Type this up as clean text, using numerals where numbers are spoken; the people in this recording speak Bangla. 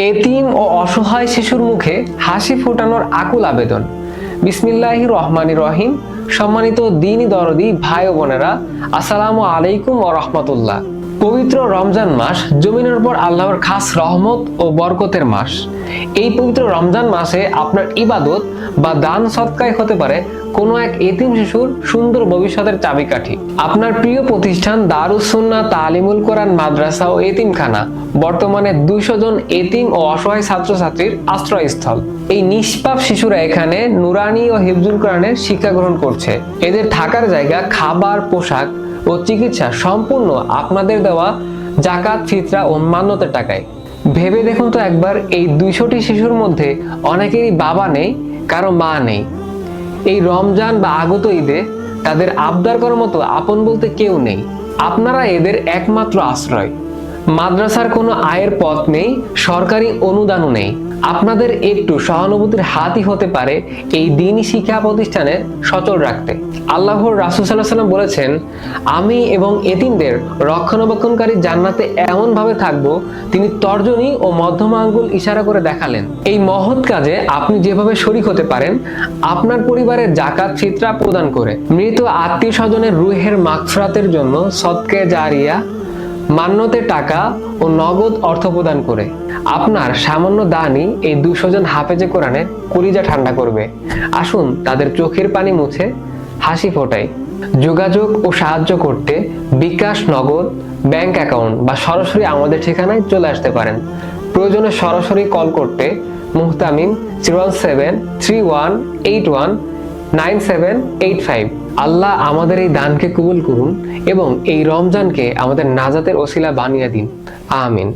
এতিম ও অসহায় শিশুর মুখে হাসি ফোটানোর আকুল আবেদন। বিসমিল্লাহির রহমানির রহিম। সম্মানিত দ্বীনি দরদি ভাই ও বোনেরা, আসসালামু আলাইকুম ওয়া রাহমাতুল্লাহ। পবিত্র রমজান মাস জমিনের উপর আল্লাহর খাস রহমত ও বরকতের মাস। এই পবিত্র রমজান মাসে আপনার ইবাদত বা দান সদকায় হতে পারে কোনো এক এতিম শিশুর সুন্দর ভবিষ্যতের চাবিকাঠি। আপনার প্রিয় প্রতিষ্ঠান দারুস সুন্নাহ তালিমুল কোরআন মাদ্রাসা ও এতিমখানা বর্তমানে 200 জন এতিম ও অসহায় ছাত্রছাত্রীর আশ্রয়স্থল। এই নিষ্পাপ শিশুরা এখানে নুরানি ও হিফজুল কোরআনের শিক্ষা গ্রহণ করছে। এদের থাকার জায়গা, খাবার, পোশাক ও চিকিৎসা সম্পূর্ণ আপনাদের দেওয়া জাকাত, ফিতরা ও মান্যতের টাকায়। ভেবে দেখুন তো একবার, এই 200টি শিশুর মধ্যে অনেকেরই বাবা নেই, কারো মা নেই। এই রমজান বা আগত ঈদে তাদের আবদার করার মতো আপন বলতে কেউ নেই। আপনারা এদের একমাত্র আশ্রয়। মাদ্রাসার কোনো আয়ের পথ নেই, সরকারি অনুদানও নেই। আপনাদের একটু সহানুভূতির হাতই হতে পারে এই দ্বীনি শিক্ষা প্রতিষ্ঠানের সচল রাখতে। আল্লাহর রাসূল সাল্লাল্লাহু আলাইহি ওয়াসাল্লাম বলেছেন, আমি এবং এতিমদের রক্ষণাবেক্ষণকারী জান্নাতে এমন ভাবে থাকবো, তিনি তর্জনী ও মধ্যমা আঙ্গুল ইশারা করে দেখালেন। এই মহৎ কাজে আপনি যেভাবে শরীক হতে পারেন, আপনার পরিবারের জাকাত, ফিতরা প্রদান করে, মৃত আত্মীয় স্বজনের রুহের মাগফিরাতের জন্য সদকা জারিয়া, মান্যতের টাকা ও নগদ অর্থ প্রদান করে, আপনার সামান্য দানই এই 200 জন হাফেজে কোরআনের কলিজা ঠান্ডা করবে। আসুন তাদের চোখের পানি মুছে হাসি ফোটাই। যোগাযোগ ও সাহায্য করতে বিকাশ, নগদ, ব্যাংক অ্যাকাউন্ট বা সরাসরি আমাদের ঠিকানায় চলে আসতে পারেন। প্রয়োজনে সরাসরি কল করতে মুহতামিম 01731819785। আল্লাহ আমাদের এই দানকে কবুল করুন এবং এই রমজানকে আমাদের নাজাতের ওসিলা বানিয়ে দিন। আমিন।